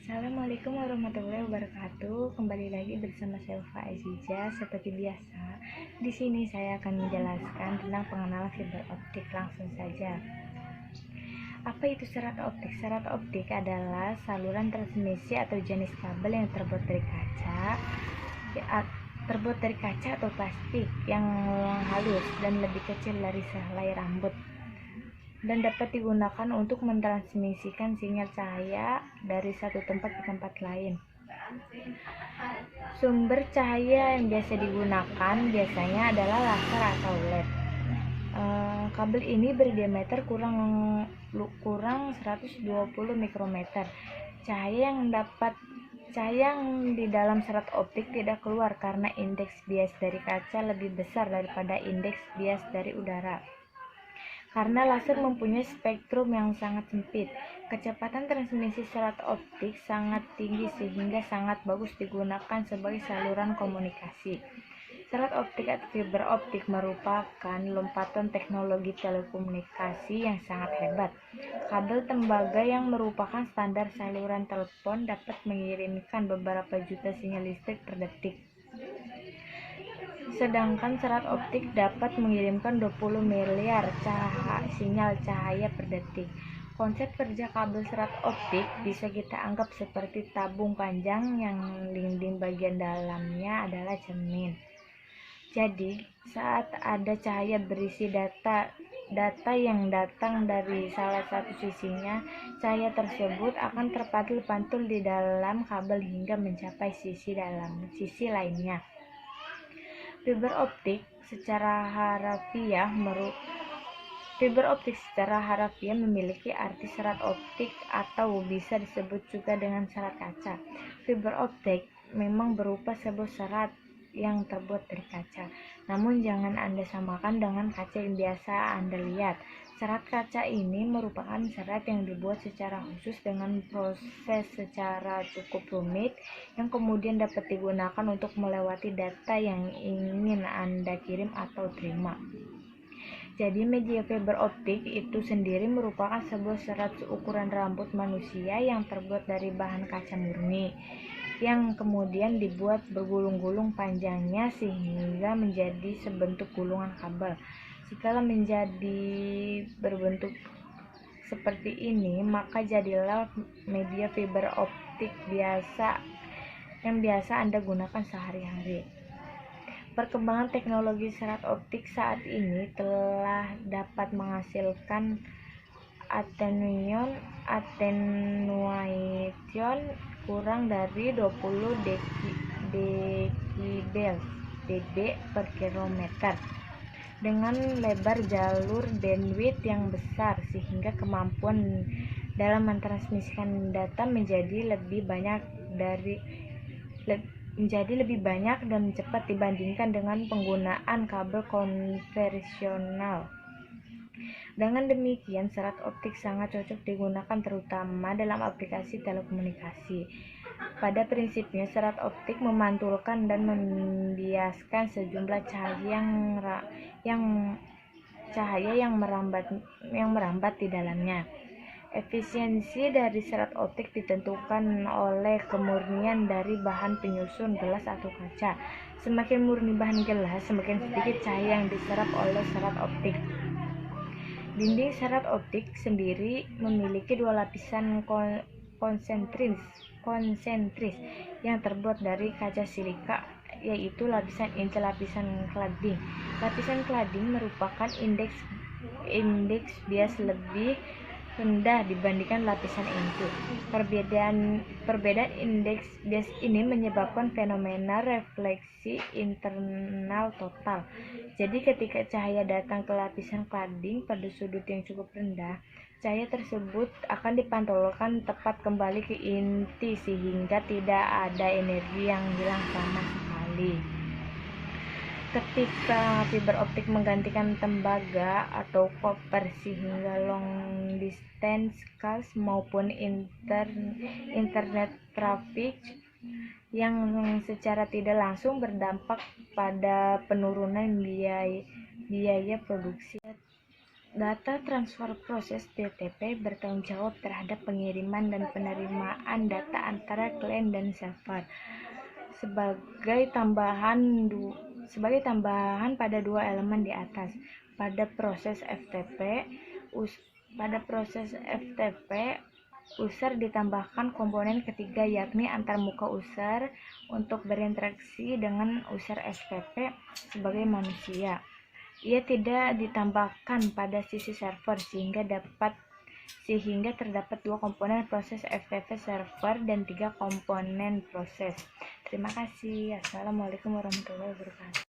Assalamualaikum warahmatullahi wabarakatuh. Kembali lagi bersama saya Ufa Azizah. Seperti biasa, di sini saya akan menjelaskan tentang pengenalan fiber optik. Langsung saja. Apa itu serat optik? Serat optik adalah saluran transmisi atau jenis kabel yang terbuat dari kaca atau plastik yang halus dan lebih kecil dari sehelai rambut, dan dapat digunakan untuk mentransmisikan sinyal cahaya dari satu tempat ke tempat lain. Sumber cahaya yang biasa digunakan biasanya adalah laser atau LED. Kabel ini berdiameter kurang 120 mikrometer. Cahaya yang di dalam serat optik tidak keluar karena indeks bias dari kaca lebih besar daripada indeks bias dari udara. Karena laser mempunyai spektrum yang sangat sempit, kecepatan transmisi serat optik sangat tinggi sehingga sangat bagus digunakan sebagai saluran komunikasi. Serat optik atau fiber optik merupakan lompatan teknologi telekomunikasi yang sangat hebat. Kabel tembaga yang merupakan standar saluran telepon dapat mengirimkan beberapa juta sinyal listrik per detik. Sedangkan serat optik dapat mengirimkan 20 miliar sinyal cahaya per detik. Konsep kerja kabel serat optik bisa kita anggap seperti tabung panjang yang dinding bagian dalamnya adalah cermin. Jadi, saat ada cahaya berisi data yang datang dari salah satu sisinya, cahaya tersebut akan terpantul di dalam kabel hingga mencapai sisi lainnya. Fiber optik secara harafiah memiliki arti serat optik atau bisa disebut juga dengan serat kaca. Fiber optik memang berupa sebuah serat yang terbuat dari kaca. Namun jangan Anda samakan dengan kaca yang biasa Anda lihat. Serat kaca ini merupakan serat yang dibuat secara khusus dengan proses secara cukup rumit yang kemudian dapat digunakan untuk melewati data yang ingin Anda kirim atau terima. Jadi media fiber optik itu sendiri merupakan sebuah serat seukuran rambut manusia yang terbuat dari bahan kaca murni, yang kemudian dibuat bergulung-gulung panjangnya sehingga menjadi sebentuk gulungan kabel. Setelah menjadi berbentuk seperti ini, maka jadilah media fiber optik yang biasa Anda gunakan sehari-hari. Perkembangan teknologi serat optik saat ini telah dapat menghasilkan attenuation kurang dari 20 decibel dB per kilometer dengan lebar jalur bandwidth yang besar sehingga kemampuan dalam mentransmisikan data menjadi lebih banyak dan cepat dibandingkan dengan penggunaan kabel konvensional. Dengan demikian, serat optik sangat cocok digunakan terutama dalam aplikasi telekomunikasi. Pada prinsipnya, serat optik memantulkan dan membiaskan sejumlah cahaya yang merambat di dalamnya. Efisiensi dari serat optik ditentukan oleh kemurnian dari bahan penyusun gelas atau kaca. Semakin murni bahan gelas, semakin sedikit cahaya yang diserap oleh serat optik. Dinding serat optik sendiri memiliki dua lapisan konsentris yang terbuat dari kaca silika, yaitu lapisan inti lapisan cladding. Lapisan cladding merupakan indeks bias lebih rendah dibandingkan lapisan inti. Perbedaan indeks bias ini menyebabkan fenomena refleksi internal total. Jadi ketika cahaya datang ke lapisan cladding pada sudut yang cukup rendah, cahaya tersebut akan dipantulkan tepat kembali ke inti sehingga tidak ada energi yang hilang sama sekali. Ketika fiber optik menggantikan tembaga atau koper sehingga long distance calls maupun internet traffic yang secara tidak langsung berdampak pada penurunan biaya produksi. Data transfer proses DTP bertanggung jawab terhadap pengiriman dan penerimaan data antara klien dan server. Sebagai tambahan pada dua elemen di atas, pada proses FTP user ditambahkan komponen ketiga, yakni antarmuka user untuk berinteraksi dengan user FTP sebagai manusia. Ia tidak ditambahkan pada sisi server sehingga terdapat dua komponen proses FTP server dan tiga komponen proses. Terima kasih. Assalamualaikum warahmatullahi wabarakatuh.